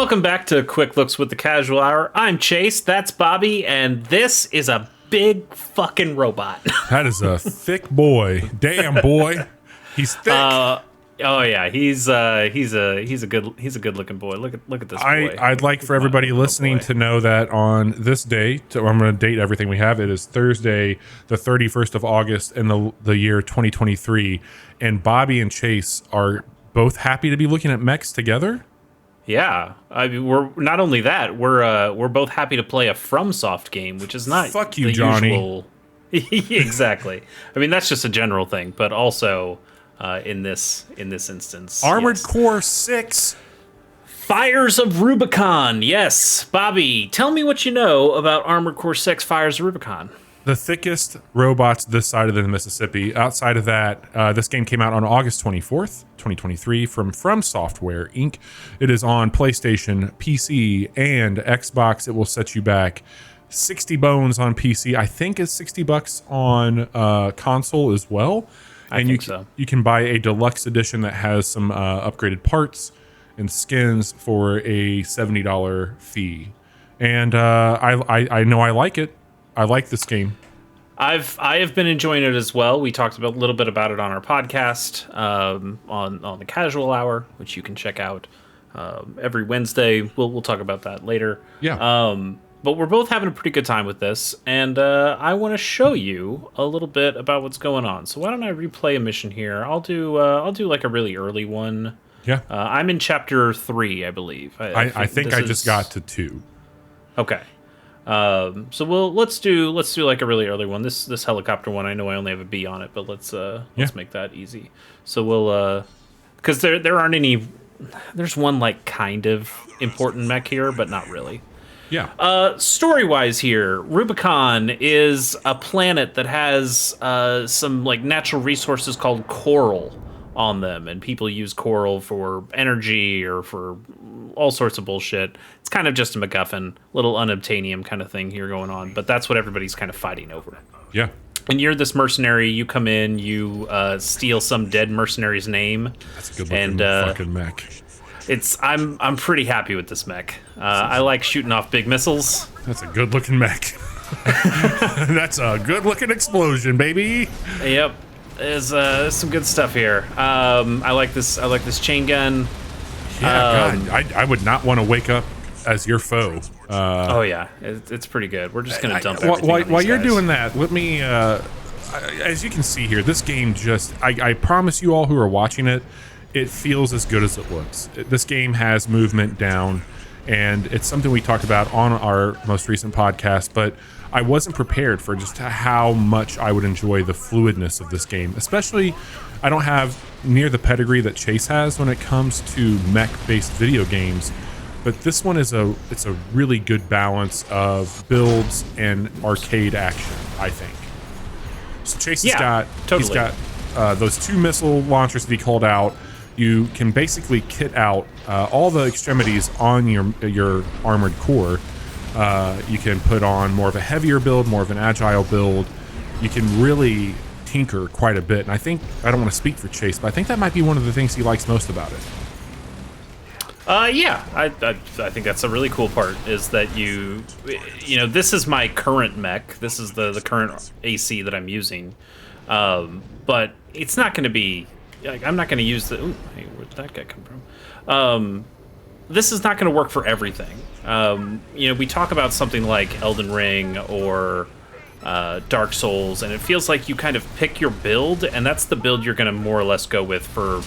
Welcome back to Quick Looks with the Casual Hour. I'm Chase, that's Bobby, and this is a big fucking robot. That is a thick boy. Damn, boy. He's thick. Oh yeah, he's a good looking boy. Look at this boy. I'd like for everybody listening to know that on this day, I'm going to date everything we have. It is Thursday, the 31st of August in the year 2023, and Bobby and Chase are both happy to be looking at mechs together. Yeah, I mean, we're not only that, we're both happy to play a FromSoft game, which is not fuck you, Johnny. Usual. Exactly. I mean, that's just a general thing, but also in this instance, Armored Core 6. Fires of Rubicon. Yes, Bobby, tell me what you know about Armored Core 6 Fires of Rubicon. The thickest robots this side of the Mississippi. Outside of that, this game came out on August 24th, 2023 from FromSoftware, Inc. It is on PlayStation, PC, and Xbox. It will set you back 60 bones on PC. I think it's $60 on console as well. And you can buy a deluxe edition that has some upgraded parts and skins for a $70 fee. And I know I like it. I like this game. I have been enjoying it as well. We talked a little bit about it on our podcast on the Casual Hour, which you can check out every Wednesday. We'll talk about that later. Yeah. But we're both having a pretty good time with this, and I want to show you a little bit about what's going on. So why don't I replay a mission here? I'll do like a really early one. Yeah. I'm in chapter 3, I believe. I think I just got to 2. Okay. So let's do like a really early one. This helicopter one, I know I only have a B on it, but let's make that easy. So we'll because there aren't any. There's one like kind of important mech here, but not really. Yeah. Story-wise here, Rubicon is a planet that has some like natural resources called coral on them, and people use coral for energy or for all sorts of bullshit. It's kind of just a MacGuffin, little unobtainium kind of thing here going on, but that's what everybody's kind of fighting over. Yeah. And you're this mercenary. You come in, you steal some dead mercenary's name. That's a good looking fucking mech. I'm pretty happy with this mech. I like shooting off big missiles. That's a good looking mech. That's a good looking explosion, baby. Yep. There's some good stuff here. I like this chain gun. Yeah, God, I would not want to wake up as your foe. Oh yeah, it's pretty good. We're just gonna dump everything on these while you're guys. doing that, let me. As you can see here, this game just. I promise you all who are watching it, it feels as good as it looks. This game has movement down, and it's something we talked about on our most recent podcast, but I wasn't prepared for just how much I would enjoy the fluidness of this game. Especially, I don't have near the pedigree that Chase has when it comes to mech-based video games, but this one is a really good balance of builds and arcade action, I think. So Chase he's got those 2 missile launchers that he called out. You can basically kit out all the extremities on your armored core. You can put on more of a heavier build, more of an agile build. You can really tinker quite a bit. And I don't want to speak for Chase, but I think that might be one of the things he likes most about it. Yeah, I think that's a really cool part, is that you know, this is my current mech. This is the current AC that I'm using. But it's not going to be, like, I'm not going to use the, ooh, hey, where'd that guy come from? This is not going to work for everything. You know, we talk about something like Elden Ring or Dark Souls, and it feels like you kind of pick your build, and that's the build you're going to more or less go with for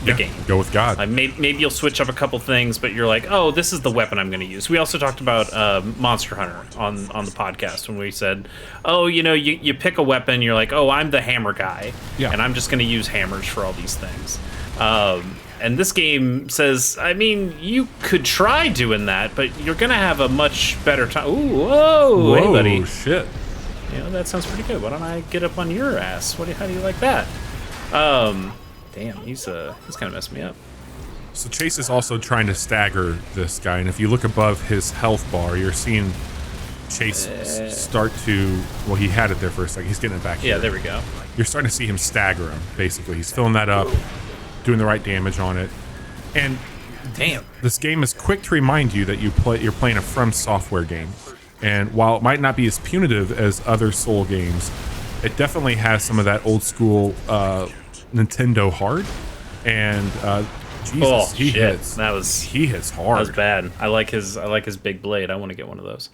the game. Go with God. Maybe you'll switch up a couple things, but you're like, oh, this is the weapon I'm going to use. We also talked about Monster Hunter on the podcast when we said, oh, you know, you pick a weapon, you're like, oh, I'm the hammer guy, and I'm just going to use hammers for all these things. And this game says, I mean, you could try doing that, but you're going to have a much better time. Ooh, whoa, hey, buddy. Shit. You know, that sounds pretty good. Why don't I get up on your ass? How do you like that? Damn, he's kind of messed me up. So Chase is also trying to stagger this guy, and if you look above his health bar, you're seeing Chase start to, well, he had it there for a second. He's getting it back here. Yeah, there we go. You're starting to see him stagger him, basically. He's filling that up, doing the right damage on it. And Damn. This game is quick to remind you that you're playing a FromSoftware game. And while it might not be as punitive as other Soul games, it definitely has some of that old school Nintendo hard. And Jesus, he hits. He hits hard. That was bad. I like his big blade. I want to get one of those.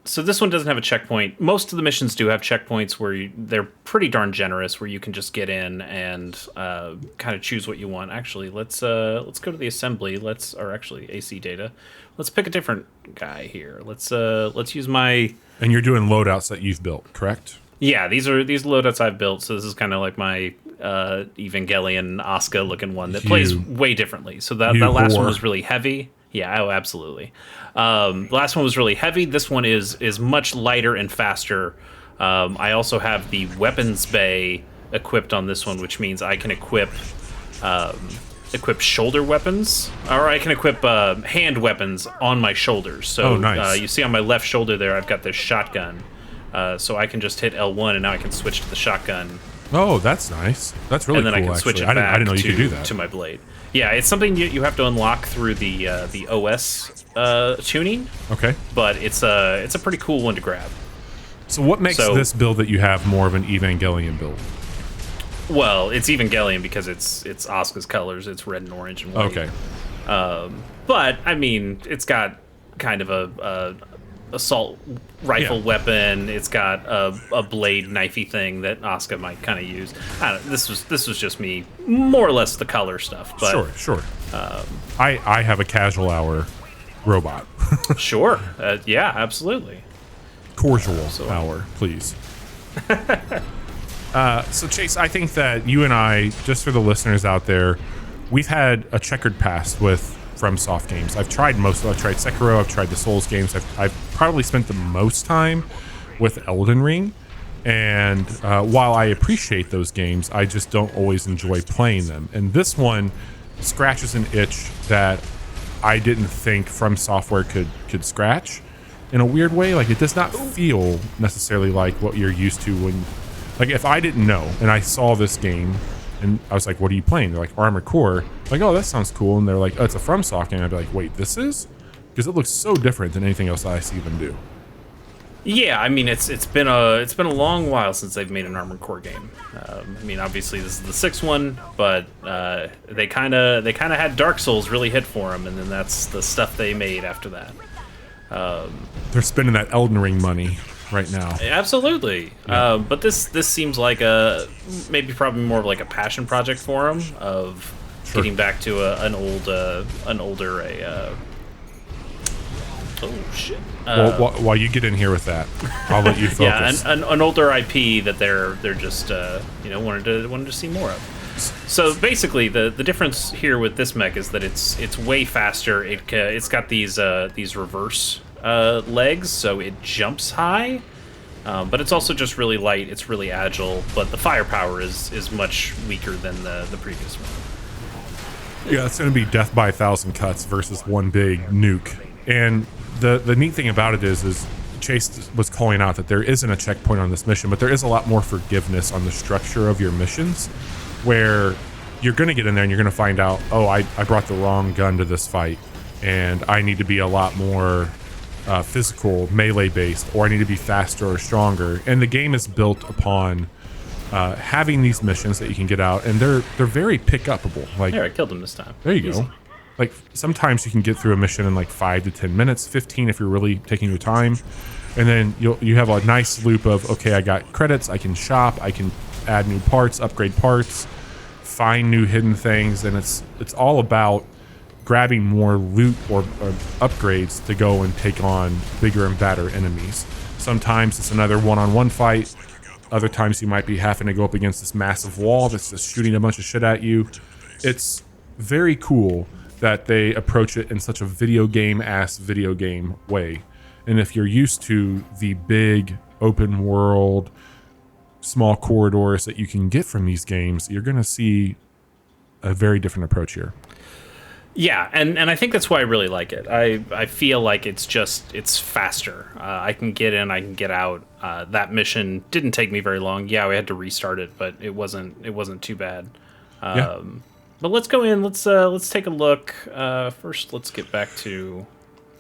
So this one doesn't have a checkpoint. Most of the missions do have checkpoints where they're pretty darn generous, where you can just get in and kind of choose what you want. Actually, let's go to the assembly. Or actually AC data. Let's pick a different guy here. Let's use my. And you're doing loadouts that you've built, correct? Yeah, these loadouts I've built. So this is kind of like my Evangelion Asuka looking one that plays way differently. So that last one was really heavy. Yeah, oh, absolutely. The last one was really heavy. This one is much lighter and faster. I also have the weapons bay equipped on this one, which means I can equip shoulder weapons, or I can equip hand weapons on my shoulders. So nice. You see on my left shoulder there, I've got this shotgun. So I can just hit L1, and now I can switch to the shotgun. Oh, that's nice. That's really cool. And then I can switch it back I didn't know you could do that. To my blade. Yeah, it's something you have to unlock through the OS tuning. Okay. But it's a pretty cool one to grab. So what makes this build that you have more of an Evangelion build? Well, it's Evangelion because it's Asuka's colors. It's red and orange and white. Okay. But I mean, it's got kind of a assault rifle weapon. It's got a blade knifey thing that Asuka might kind of use. I don't know, this was just me, more or less the color stuff. But sure. I have a casual hour robot. Sure. Yeah, absolutely. Cordial hour, please. So Chase, I think that you and I, just for the listeners out there, we've had a checkered past with FromSoft games. I've tried most of them. I've tried Sekiro, I've tried the Souls games. I've probably spent the most time with Elden Ring. And while I appreciate those games, I just don't always enjoy playing them. And this one scratches an itch that I didn't think FromSoftware could scratch in a weird way. Like, it does not feel necessarily like what you're used to when... Like, if I didn't know and I saw this game and I was like, what are you playing? They're like, Armored Core. Like, oh, that sounds cool. And they're like, oh, it's a FromSoft game. I'd be like, wait, this is? Because it looks so different than anything else that I see them do. Yeah, I mean, it's been a long while since they've made an Armored Core game. I mean, obviously this is the sixth one, but they kind of had Dark Souls really hit for them, and then that's the stuff they made after that. They're spending that Elden Ring money right now. Absolutely. Yeah. But this seems like probably more of like a passion project for them of getting back to an older. Oh shit. Well, while you get in here with that, I'll let you focus. Yeah, an older IP that they're just wanted to see more of. So basically, the difference here with this mech is that it's way faster. It's got these reverse legs, so it jumps high, but it's also just really light. It's really agile, but the firepower is much weaker than the previous one. Yeah, it's going to be death by 1,000 cuts versus one big nuke. And the neat thing about it is Chase was calling out that there isn't a checkpoint on this mission, but there is a lot more forgiveness on the structure of your missions, where you're going to get in there and you're going to find out, oh, I brought the wrong gun to this fight, and I need to be a lot more physical, melee-based, or I need to be faster or stronger. And the game is built upon having these missions that you can get out, and they're very pick-upable. Like, there, I killed him this time. There you go. Like, sometimes you can get through a mission in like 5 to 10 minutes, 15 if you're really taking your time. And then you have a nice loop of, okay, I got credits, I can shop, I can add new parts, upgrade parts, find new hidden things, and it's all about grabbing more loot or upgrades to go and take on bigger and badder enemies. Sometimes it's another one-on-one fight. Other times you might be having to go up against this massive wall that's just shooting a bunch of shit at you. It's very cool that they approach it in such a video game way. And if you're used to the big open world, small corridors that you can get from these games, you're going to see a very different approach here. Yeah, and I think that's why I really like it. I feel like it's faster. I can get in, I can get out. That mission didn't take me very long. Yeah, we had to restart it, but it wasn't too bad. But let's go in. Let's take a look. First, let's get back to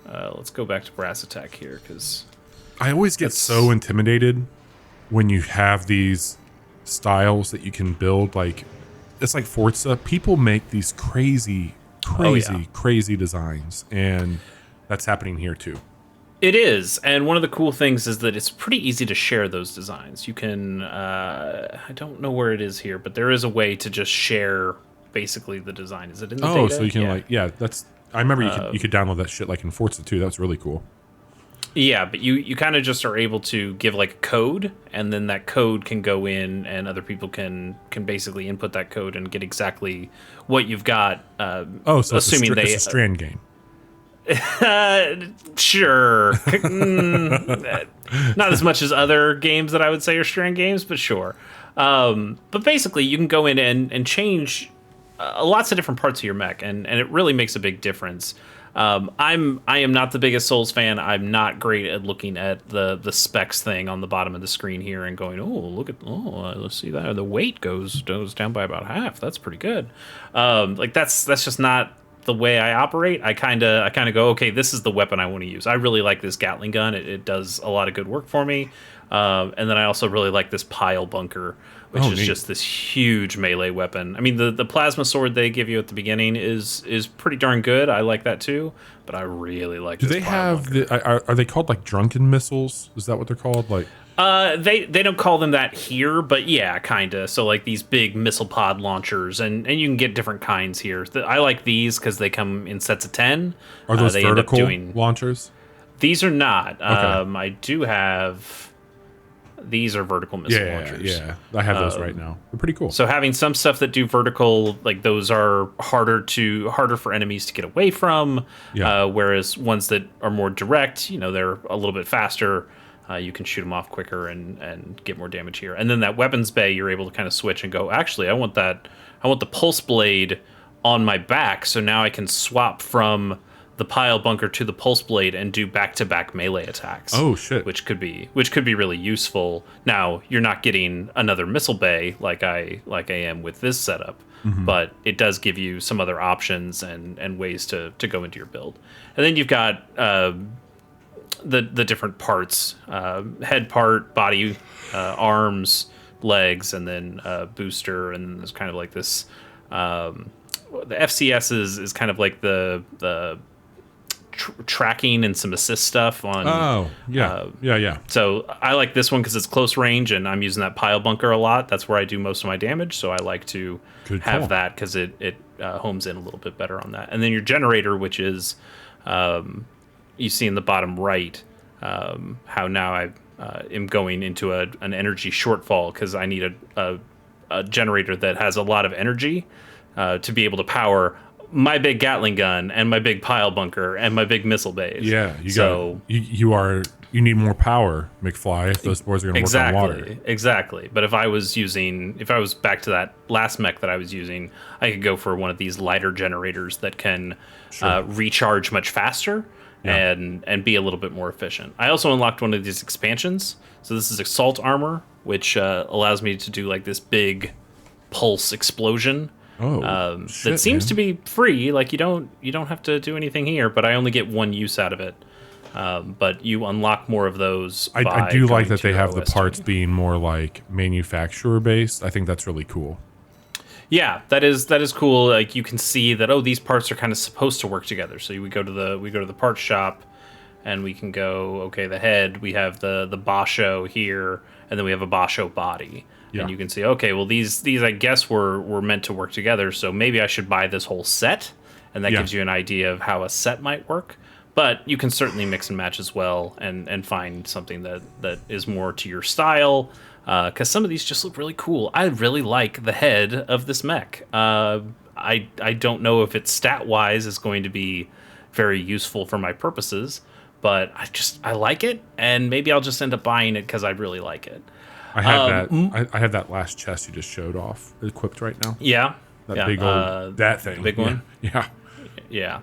let's go back to Brass Attack here because I always get so intimidated when you have these styles that you can build. Like it's like Forza. People make these crazy designs, and that's happening here too. It is, and one of the cool things is that it's pretty easy to share those designs. You can, I don't know where it is here, but there is a way to just share basically the design. Is it in the data? Oh, so you can that's. I remember you could download that shit like in Forza too. That was really cool. Yeah, but you kind of just are able to give like a code, and then that code can go in, and other people can basically input that code and get exactly what you've got. So assuming it's a strand game. Sure. Not as much as other games that I would say are strand games, but sure. But basically, you can go in and change lots of different parts of your mech, and it really makes a big difference. I am not the biggest Souls fan. I'm not great at looking at the specs thing on the bottom of the screen here and going, let's see that the weight goes down by about half. That's pretty good. That's just not the way I operate. I kind of go, okay, this is the weapon I want to use. I really like this Gatling gun. It does a lot of good work for me. And then I also really like this pile bunker, which is just this huge melee weapon. I mean, the plasma sword they give you at the beginning is pretty darn good. I like that too, but I really like this pile bunker. Are they called like drunken missiles? Is that what they're called? Like they don't call them that here, but yeah, kinda. So like these big missile pod launchers, and you can get different kinds here. I like these because they come in sets of 10. Are those vertical launchers? These are not. Okay. I do have. These are vertical missile launchers. Yeah, I have those right now. They're pretty cool. So having some stuff that do vertical, like those are harder for enemies to get away from. Yeah. Whereas ones that are more direct, they're a little bit faster. You can shoot them off quicker and get more damage here. And then that weapons bay, you're able to kind of switch and go, actually, I want the pulse blade on my back, so now I can swap from the pile bunker to the pulse blade and do back-to-back melee attacks. Oh shit! Which could be really useful. Now you're not getting another missile bay like I am with this setup, but it does give you some other options and ways to go into your build. And then you've got the different parts: head part, body, arms, legs, and then booster. And then there's kind of like this. The FCS is kind of like the tracking and some assist stuff on. Yeah. So I like this one because it's close range, and I'm using that pile bunker a lot. That's where I do most of my damage, so I like to have that because it homes in a little bit better on that. And then your generator, which is you see in the bottom right, how now I am going into an energy shortfall because I need a generator that has a lot of energy to be able to power my big Gatling gun and my big pile bunker and my big missile bays. Yeah, you need more power, McFly, if those boards are going to work on water. Exactly. But if I was back to that last mech that I was using, I could go for one of these lighter generators that can recharge much faster and be a little bit more efficient. I also unlocked one of these expansions. So this is Assault Armor, which allows me to do like this big pulse explosion. That seems to be free. Like you don't have to do anything here, but I only get one use out of it. But you unlock more of those. I do like that they have the parts being more like manufacturer based. I think that's really cool. Yeah, that is cool. Like you can see that these parts are kind of supposed to work together. So we go to the parts shop, and we can go, okay, the head, we have the basho here, and then we have a basho body. Yeah. And you can see, okay, well, these I guess were meant to work together, so maybe I should buy this whole set, and that gives you an idea of how a set might work. But you can certainly mix and match as well and find something that is more to your style, because some of these just look really cool. I really like the head of this mech. I don't know if it stat-wise is going to be very useful for my purposes, but I like it, and maybe I'll just end up buying it because I really like it. I have that. I have that last chest you just showed off equipped right now. Yeah, that big old that thing, big one. Yeah.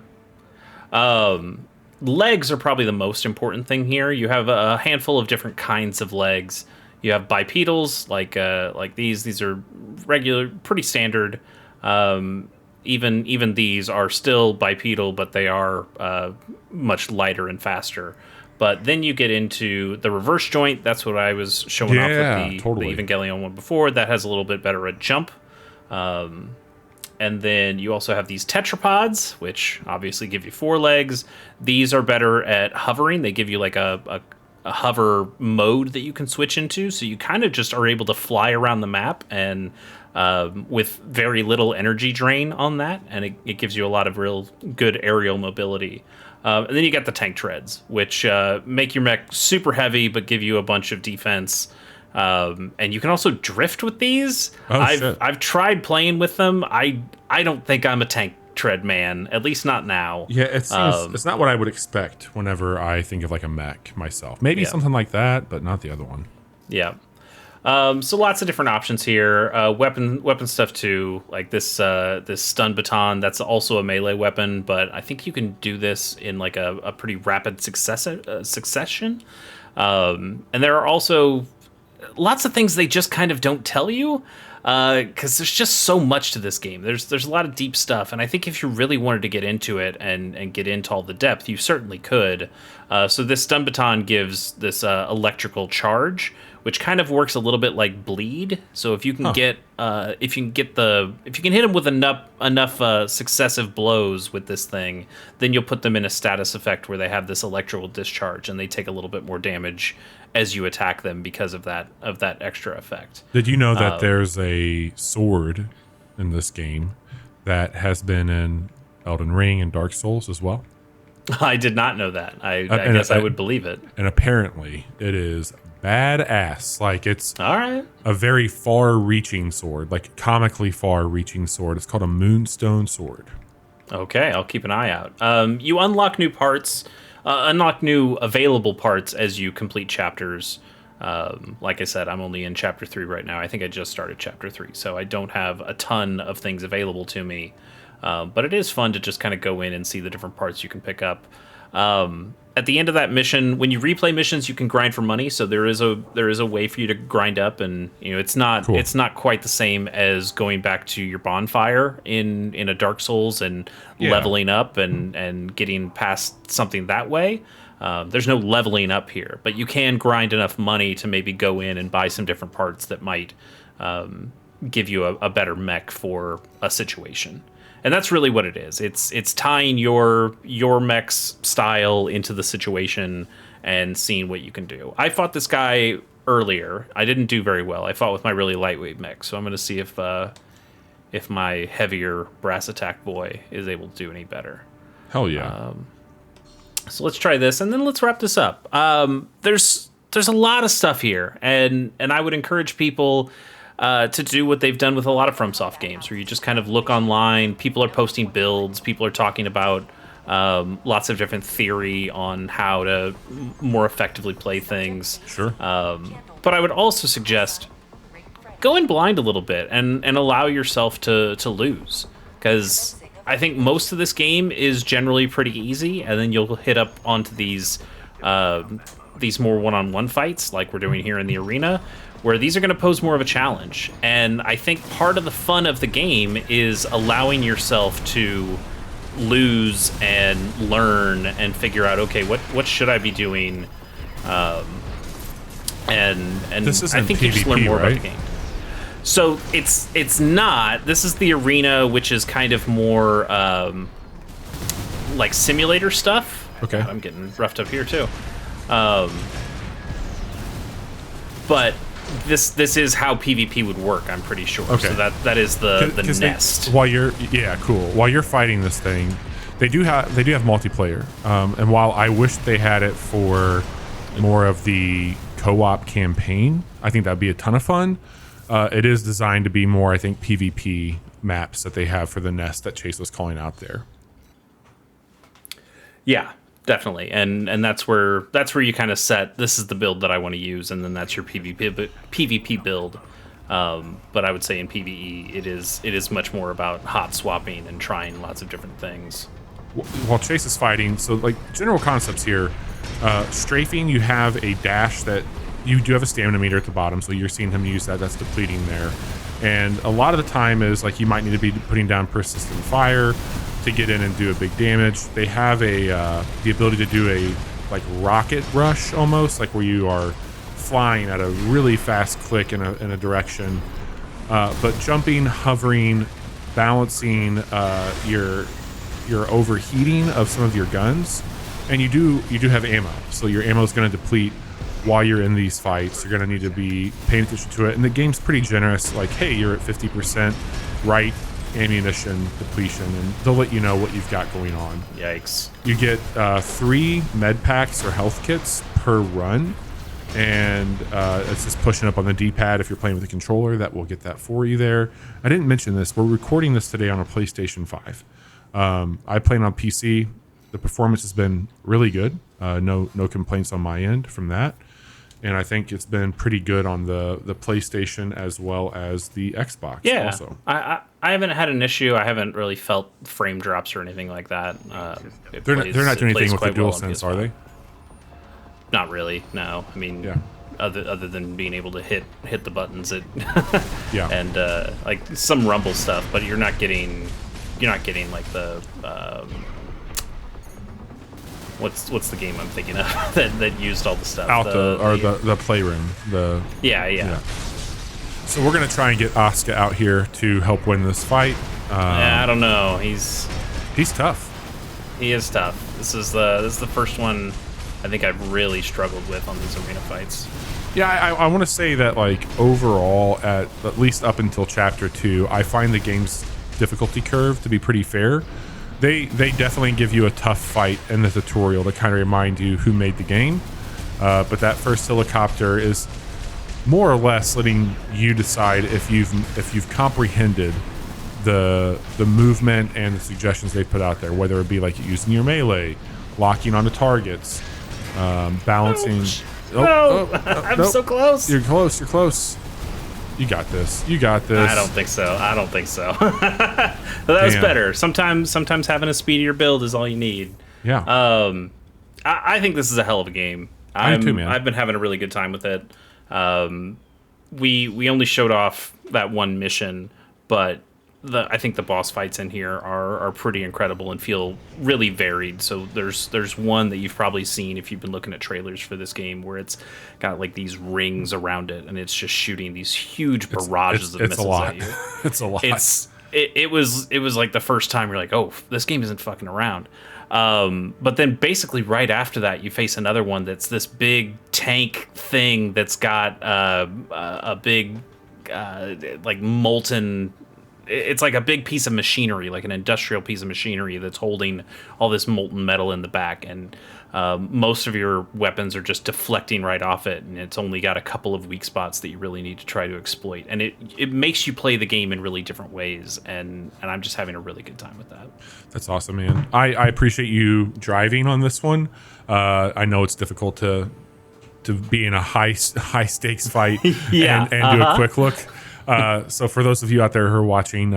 Legs are probably the most important thing here. You have a handful of different kinds of legs. You have bipedals, like these. These are regular, pretty standard. even these are still bipedal, but they are much lighter and faster. But then you get into the reverse joint. That's what I was showing off with the Evangelion one before. That has a little bit better at jump. And then you also have these tetrapods, which obviously give you 4 legs. These are better at hovering. They give you like a hover mode that you can switch into. So you kind of just are able to fly around the map and with very little energy drain on that. And it gives you a lot of real good aerial mobility. And then you got the tank treads, which make your mech super heavy, but give you a bunch of defense. And you can also drift with these. I've tried playing with them. I don't think I'm a tank tread man, at least not now. Yeah, it seems it's not what I would expect whenever I think of like a mech myself. Maybe something like that, but not the other one. Yeah. So lots of different options here. Weapon stuff too, like this stun baton. That's also a melee weapon, but I think you can do this in like a pretty rapid succession. And there are also lots of things they just kind of don't tell you, because there's just so much to this game. There's a lot of deep stuff, and I think if you really wanted to get into it and get into all the depth, you certainly could. So this stun baton gives this electrical charge, which kind of works a little bit like bleed. So if you can hit them with enough successive blows with this thing, then you'll put them in a status effect where they have this electrical discharge and they take a little bit more damage as you attack them because of that extra effect. Did you know that there's a sword in this game that has been in Elden Ring and Dark Souls as well? I did not know that. I guess I would believe it. And apparently it is badass. Like, it's all right. A very far-reaching sword, like comically far-reaching sword. It's called a Moonstone Sword. Okay, I'll keep an eye out. You unlock new parts, unlock new available parts as you complete chapters. Like I said, I'm only in Chapter 3 right now. I think I just started Chapter 3, so I don't have a ton of things available to me. But it is fun to just kind of go in and see the different parts you can pick up. At the end of that mission, when you replay missions, you can grind for money. So there is a way for you to grind up, and it's not quite the same as going back to your bonfire in a Dark Souls and leveling up and getting past something that way. There's no leveling up here, but you can grind enough money to maybe go in and buy some different parts that might give you a better mech for a situation. And that's really what it is. It's tying your mech's style into the situation and seeing what you can do. I fought this guy earlier. I didn't do very well. I fought with my really lightweight mech, so I'm going to see if my heavier brass attack boy is able to do any better. Hell yeah. So let's try this, and then let's wrap this up. There's a lot of stuff here, and I would encourage people to do what they've done with a lot of FromSoft games, where you just kind of look online. People are posting builds. People are talking about lots of different theory on how to more effectively play things. Sure. But I would also suggest go in blind a little bit and allow yourself to lose, because I think most of this game is generally pretty easy, and then you'll hit up onto these more one-on-one fights like we're doing here in the arena, where these are going to pose more of a challenge. And I think part of the fun of the game is allowing yourself to lose and learn and figure out, okay, what should I be doing? And this isn't I think PvP, you just learn more right? about the game. So it's not. This is the arena, which is kind of more like simulator stuff. Okay. I'm getting roughed up here too. But this is how PvP would work, I'm pretty sure. Okay. So that is the nest. While you're fighting this thing, they do have multiplayer. And while I wish they had it for more of the co-op campaign, I think that'd be a ton of fun. It is designed to be more, I think, PvP maps that they have for the nest that Chase was calling out there. Yeah, definitely. And that's where you kind of set, this is the build that I want to use, and then that's your PvP build. But I would say in PvE, it is much more about hot swapping and trying lots of different things. While Chase is fighting, so like general concepts here, strafing, you have a dash that you do have a stamina meter at the bottom, so you're seeing him use that. That's depleting there. And a lot of the time is like you might need to be putting down persistent fire to get in and do a big damage. They have the ability to do a like rocket rush almost, like where you are flying at a really fast click in a direction. But jumping, hovering, balancing your overheating of some of your guns, and you do have ammo, so your ammo is going to deplete while you're in these fights. You're going to need to be paying attention to it, and the game's pretty generous, like, hey, you're at 50% right ammunition depletion, and they'll let you know what you've got going on. Yikes. You get 3 med packs or health kits per run, and it's just pushing up on the D-pad. If you're playing with a controller, that will get that for you there. I didn't mention this. We're recording this today on a PlayStation 5. I played on PC. The performance has been really good. No complaints on my end from that. And I think it's been pretty good on the PlayStation as well as the Xbox. Yeah, also. I haven't had an issue. I haven't really felt frame drops or anything like that. They're not doing anything with the DualSense, are they? Not really. No. I mean, yeah. Other than being able to hit the buttons, yeah, and like some rumble stuff, but you're not getting like the what's the game I'm thinking of that used all the stuff? The Playroom. Yeah. So we're gonna try and get Asuka out here to help win this fight. I don't know. He's tough. He is tough. This is the first one I think I've really struggled with on these arena fights. Yeah, I want to say that, like, overall, at least up until Chapter 2, I find the game's difficulty curve to be pretty fair. They definitely give you a tough fight in the tutorial to kind of remind you who made the game. But that first helicopter is more or less letting you decide if you've comprehended the movement and the suggestions they put out there, whether it be like using your melee, locking onto targets, balancing. I'm so close. You're close. You got this. I don't think so. That was better. Sometimes having a speedier build is all you need. Yeah. I think this is a hell of a game. I do too, man. I've been having a really good time with it. We only showed off that one mission, but I think the boss fights in here are pretty incredible and feel really varied. So there's one that you've probably seen if you've been looking at trailers for this game, where it's got like these rings around it and it's just shooting these huge barrages of missiles at you. It's a lot. It was like the first time you're like, oh, this game isn't fucking around. But then basically right after that, you face another one that's this big tank thing that's got a big like molten. It's like a big piece of machinery, like an industrial piece of machinery that's holding all this molten metal in the back, and most of your weapons are just deflecting right off it, and it's only got a couple of weak spots that you really need to try to exploit, and it makes you play the game in really different ways, and I'm just having a really good time with that. That's awesome, man. I appreciate you driving on this one. I know it's difficult to be in a high stakes fight and do a quick look. So for those of you out there who are watching,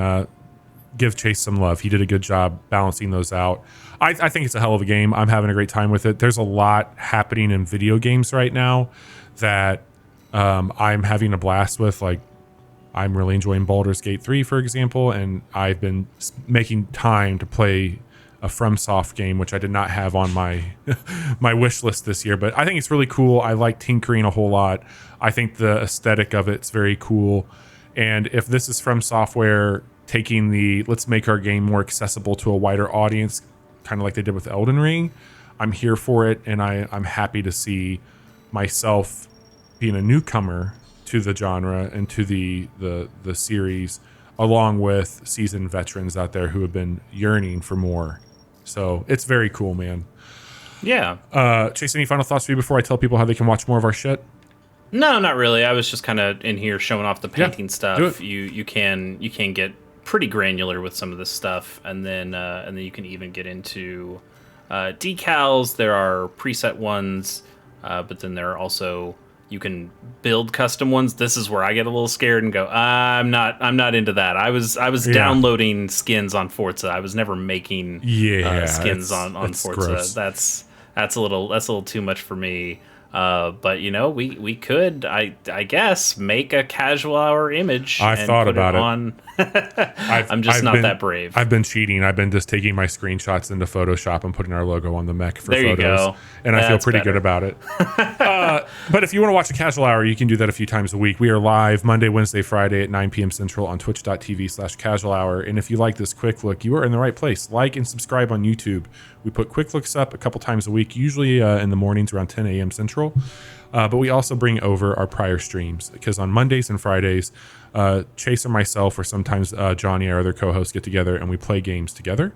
give Chase some love. He did a good job balancing those out. I think it's a hell of a game. I'm having a great time with it. There's a lot happening in video games right now that I'm having a blast with. Like, I'm really enjoying Baldur's Gate 3, for example, and I've been making time to play a FromSoft game, which I did not have on my my wish list this year. But I think it's really cool. I like tinkering a whole lot. I think the aesthetic of it's very cool. And if this is FromSoftware taking let's make our game more accessible to a wider audience, kind of like they did with Elden Ring, I'm here for it, and I'm happy to see myself being a newcomer to the genre and to the series, along with seasoned veterans out there who have been yearning for more. So it's very cool, man. Yeah. Chase, any final thoughts for you before I tell people how they can watch more of our shit? No, not really. I was just kind of in here showing off the painting stuff. Do it. You can get pretty granular with some of this stuff, and then you can even get into decals. There are preset ones, but then there are also, you can build custom ones. This is where I get a little scared and go, I'm not into that. I was downloading skins on Forza. I was never making skins on Forza. Gross. That's a little too much for me. But we could, I guess, make a casual hour image. I and thought put about it on. I'm just not that brave. I've been cheating. I've been just taking my screenshots into Photoshop and putting our logo on the mech for there photos. You go. And I feel That's pretty better. good about it. But if you want to watch a casual hour, you can do that a few times a week. We are live Monday, Wednesday, Friday at 9 p.m. Central on twitch.tv/casual hour. And if you like this quick look, you are in the right place. Like and subscribe on YouTube. We put quick looks up a couple times a week, usually in the mornings around 10 a.m. Central. But we also bring over our prior streams because on Mondays and Fridays, Chase or myself, or sometimes Johnny, our other co-host, get together and we play games together.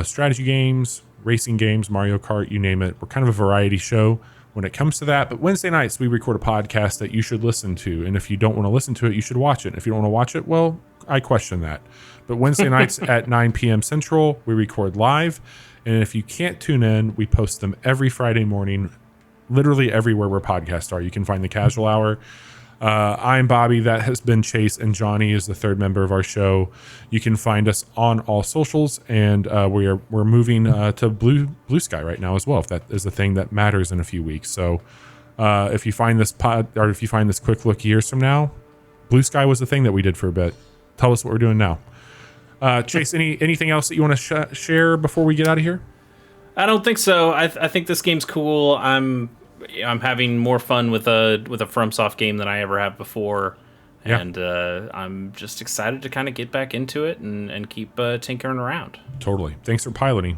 Strategy games, racing games, Mario Kart, you name it. We're kind of a variety show when it comes to that. But Wednesday nights, we record a podcast that you should listen to. And if you don't want to listen to it, you should watch it. If you don't want to watch it, well, I question that. But Wednesday nights at 9 p.m. Central, we record live. And if you can't tune in, we post them every Friday morning, literally everywhere where podcasts are. You can find the Casual Hour. I'm Bobby. That has been Chase, and Johnny is the third member of our show. You can find us on all socials, and we're moving to Blue Sky right now as well, if that is a thing that matters in a few weeks. So if you find this if you find this quick look years from now, Blue Sky was the thing that we did for a bit. Tell us what we're doing now. Chase, anything else that you want to share before we get out of here? I don't think so. I think this game's cool. I'm having more fun with a FromSoft game than I ever have before, and I'm just excited to kind of get back into it and keep tinkering around. Totally. Thanks for piloting.